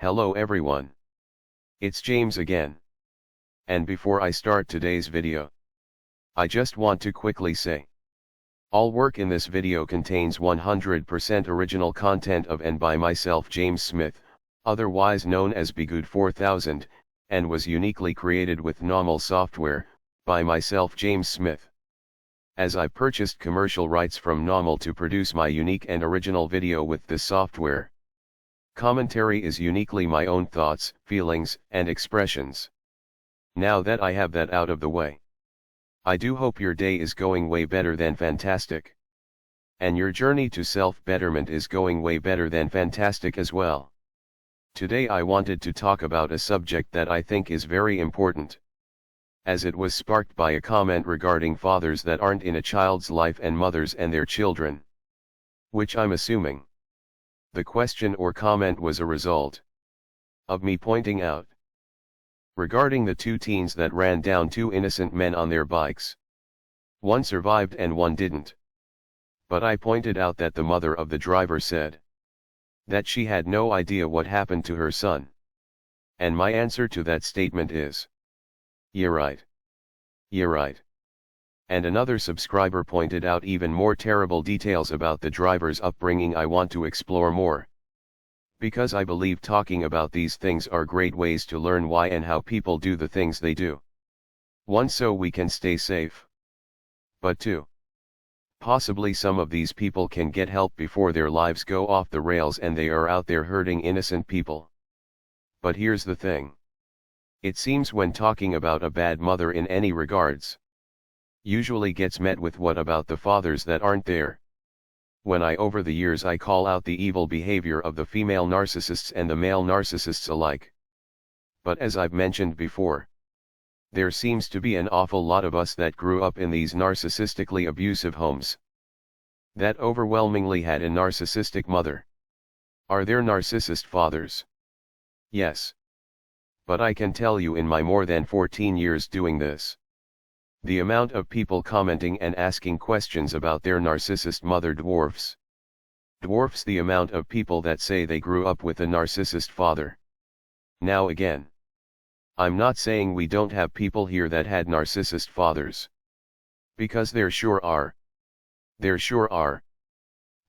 Hello everyone. It's James again. And before I start today's video, I just want to quickly say, all work in this video contains 100% original content of and by myself James Smith, otherwise known as Bgood 4000, and was uniquely created with NAWMAL software, by myself James Smith. As I purchased commercial rights from NAWMAL to produce my unique and original video with this software. Commentary is uniquely my own thoughts, feelings, and expressions. Now that I have that out of the way, I do hope your day is going way better than fantastic. And your journey to self-betterment is going way better than fantastic as well. Today I wanted to talk about a subject that I think is very important, as it was sparked by a comment regarding fathers that aren't in a child's life and mothers and their children, which I'm assuming the question or comment was a result of me pointing out regarding the two teens that ran down two innocent men on their bikes. One survived and one didn't. But I pointed out that the mother of the driver said that she had no idea what happened to her son. And my answer to that statement is, yeah right. Yeah right. And another subscriber pointed out even more terrible details about the driver's upbringing I want to explore more. Because I believe talking about these things are great ways to learn why and how people do the things they do. 1. So we can stay safe. But 2. Possibly some of these people can get help before their lives go off the rails and they are out there hurting innocent people. But here's the thing. It seems when talking about a bad mother in any regards, usually gets met with what about the fathers that aren't there? When over the years I call out the evil behavior of the female narcissists and the male narcissists alike. But as I've mentioned before, there seems to be an awful lot of us that grew up in these narcissistically abusive homes, that overwhelmingly had a narcissistic mother. Are there narcissist fathers? Yes. But I can tell you in my more than 14 years doing this, the amount of people commenting and asking questions about their narcissist mother dwarfs the amount of people that say they grew up with a narcissist father. Now again, I'm not saying we don't have people here that had narcissist fathers. Because there sure are. There sure are.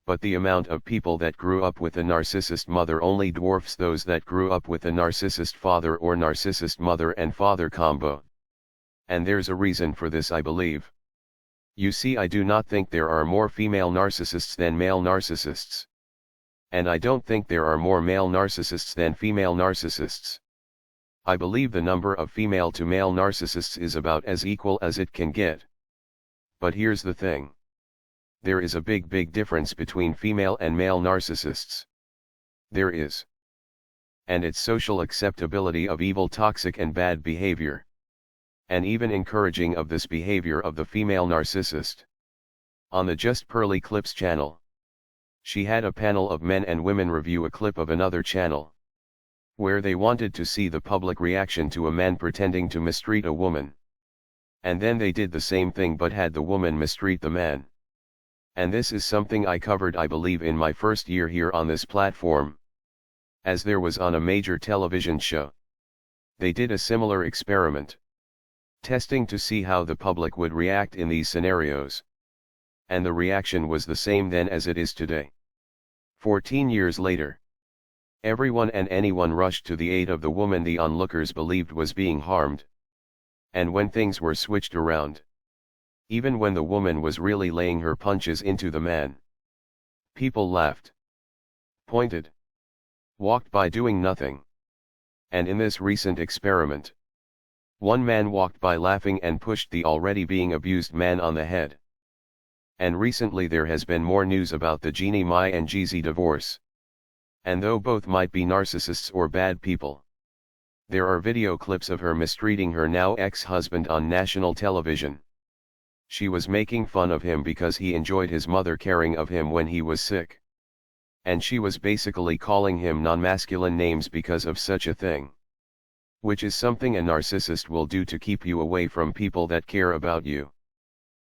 But the amount of people that grew up with a narcissist mother only dwarfs those that grew up with a narcissist father or narcissist mother and father combo. And there's a reason for this, I believe. You see, I do not think there are more female narcissists than male narcissists. And I don't think there are more male narcissists than female narcissists. I believe the number of female to male narcissists is about as equal as it can get. But here's the thing. There is a big difference between female and male narcissists. There is. And it's social acceptability of evil, toxic and bad behavior. And even encouraging of this behavior of the female narcissist. On the Just Pearly Clips channel, she had a panel of men and women review a clip of another channel, where they wanted to see the public reaction to a man pretending to mistreat a woman. And then they did the same thing but had the woman mistreat the man. And this is something I covered, I believe, in my first year here on this platform, as there was on a major television show. They did a similar experiment, testing to see how the public would react in these scenarios. And the reaction was the same then as it is today. 14 years later, everyone and anyone rushed to the aid of the woman the onlookers believed was being harmed. And when things were switched around, even when the woman was really laying her punches into the man, people laughed, pointed, walked by doing nothing. And in this recent experiment, one man walked by laughing and pushed the already being abused man on the head. And recently there has been more news about the Jeannie Mai and Jeezy divorce. And though both might be narcissists or bad people, there are video clips of her mistreating her now ex-husband on national television. She was making fun of him because he enjoyed his mother caring of him when he was sick. And she was basically calling him non-masculine names because of such a thing. Which is something a narcissist will do to keep you away from people that care about you,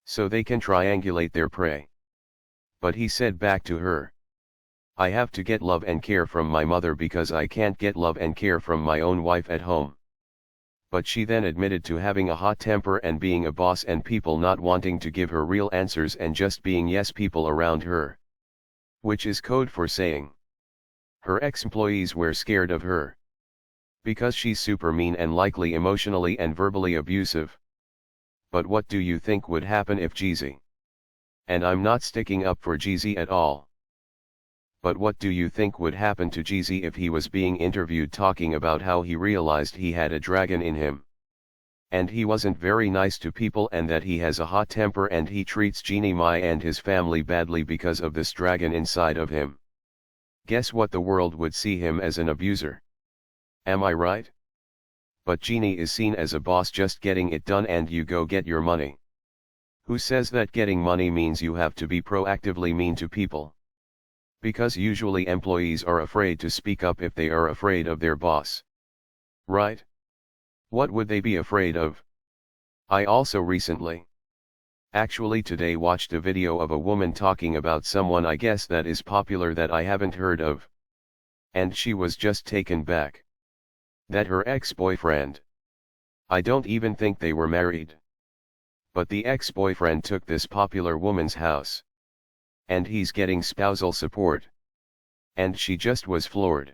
so they can triangulate their prey. But he said back to her, I have to get love and care from my mother because I can't get love and care from my own wife at home. But she then admitted to having a hot temper and being a boss and people not wanting to give her real answers and just being yes people around her. Which is code for saying her ex-employees were scared of her. Because she's super mean and likely emotionally and verbally abusive. But what do you think would happen if Jeezy? And I'm not sticking up for Jeezy at all. But what do you think would happen to Jeezy if he was being interviewed talking about how he realized he had a dragon in him? And he wasn't very nice to people and that he has a hot temper and he treats Jeannie Mai and his family badly because of this dragon inside of him. Guess what, the world would see him as an abuser. Am I right? But Jeannie is seen as a boss just getting it done and you go get your money. Who says that getting money means you have to be proactively mean to people? Because usually employees are afraid to speak up if they are afraid of their boss. Right? What would they be afraid of? I also recently, actually today, watched a video of a woman talking about someone I guess that is popular that I haven't heard of. And she was just taken back. That her ex-boyfriend. I don't even think they were married. But the ex-boyfriend took this popular woman's house. And he's getting spousal support. And she just was floored.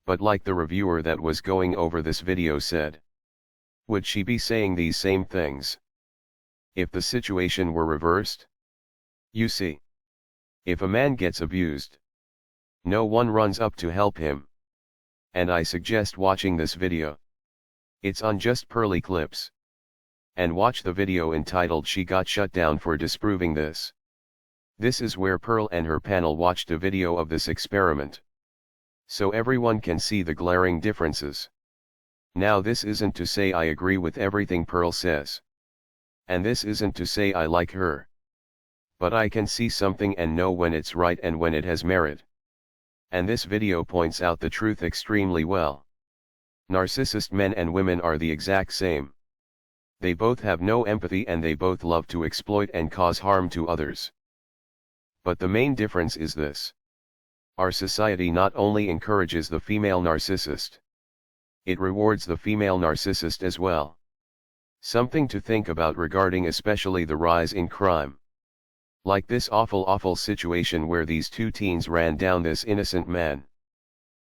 But like the reviewer that was going over this video said, would she be saying these same things if the situation were reversed? You see, if a man gets abused, no one runs up to help him. And I suggest watching this video. It's on just Pearly Clips. And watch the video entitled "She Got Shut Down for Disproving This." This is where Pearl and her panel watched a video of this experiment. So everyone can see the glaring differences. Now this isn't to say I agree with everything Pearl says. And this isn't to say I like her. But I can see something and know when it's right and when it has merit. And this video points out the truth extremely well. Narcissist men and women are the exact same. They both have no empathy and they both love to exploit and cause harm to others. But the main difference is this. Our society not only encourages the female narcissist, it rewards the female narcissist as well. Something to think about regarding especially the rise in crime. Like this awful situation where these two teens ran down this innocent man.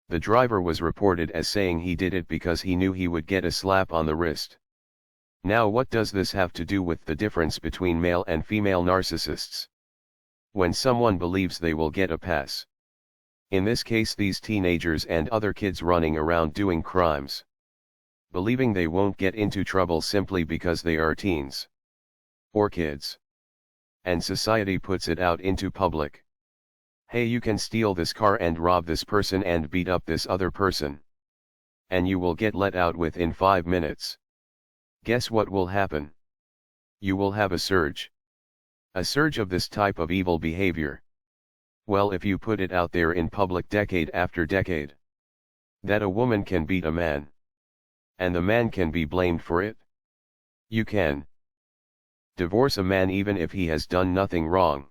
The driver was reported as saying he did it because he knew he would get a slap on the wrist. Now what does this have to do with the difference between male and female narcissists? When someone believes they will get a pass. In this case these teenagers and other kids running around doing crimes. Believing they won't get into trouble simply because they are teens. Or kids. And society puts it out into public. Hey, you can steal this car and rob this person and beat up this other person. And you will get let out within 5 minutes. Guess what will happen? You will have a surge. A surge of this type of evil behavior. Well, if you put it out there in public decade after decade, that a woman can beat a man, and the man can be blamed for it, you can divorce a man even if he has done nothing wrong,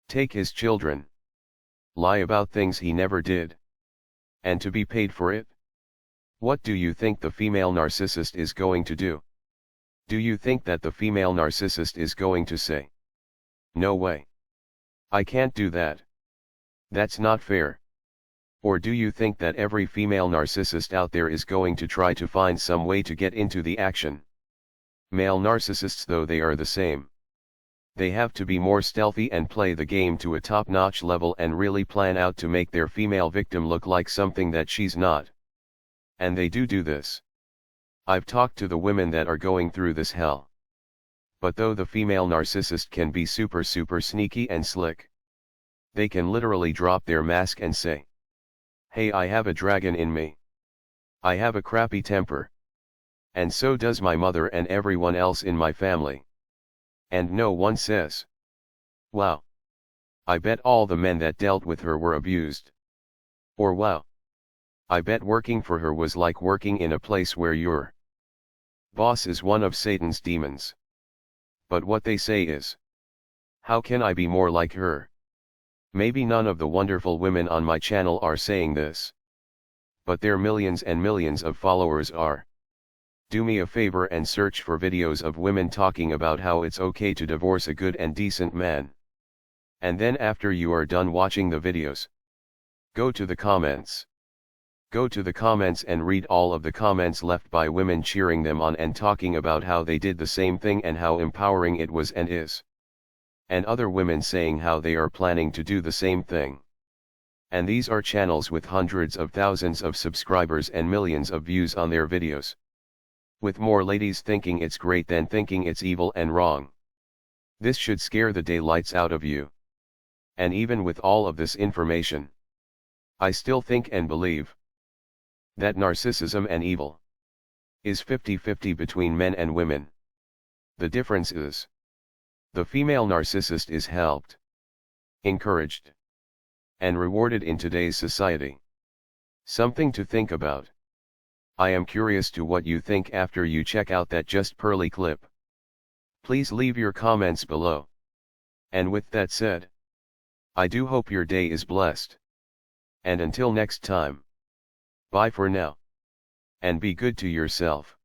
take his children, lie about things he never did, and to be paid for it. What do you think the female narcissist is going to do? Do you think that the female narcissist is going to say, "No way. I can't do that. That's not fair"? Or do you think that every female narcissist out there is going to try to find some way to get into the action? Male narcissists, though, they are the same. They have to be more stealthy and play the game to a top-notch level and really plan out to make their female victim look like something that she's not. And they do this. I've talked to the women that are going through this hell. But though the female narcissist can be super sneaky and slick, they can literally drop their mask and say, "Hey, I have a dragon in me. I have a crappy temper. And so does my mother and everyone else in my family." And no one says, "Wow. I bet all the men that dealt with her were abused." Or "Wow. I bet working for her was like working in a place where your boss is one of Satan's demons." But what they say is, "How can I be more like her? Maybe none of the wonderful women on my channel are saying this. But their millions and millions of followers are. Do me a favor and search for videos of women talking about how it's okay to divorce a good and decent man. And then after you are done watching the videos, go to the comments. Go to the comments and read all of the comments left by women cheering them on and talking about how they did the same thing and how empowering it was and is. And other women saying how they are planning to do the same thing. And these are channels with hundreds of thousands of subscribers and millions of views on their videos. With more ladies thinking it's great than thinking it's evil and wrong. This should scare the daylights out of you. And even with all of this information, I still think and believe that narcissism and evil is 50-50 between men and women. The difference is, the female narcissist is helped, encouraged, and rewarded in today's society. Something to think about. I am curious to what you think after you check out that just pearly clip. Please leave your comments below. And with that said, I do hope your day is blessed. And until next time, bye for now. And be good to yourself.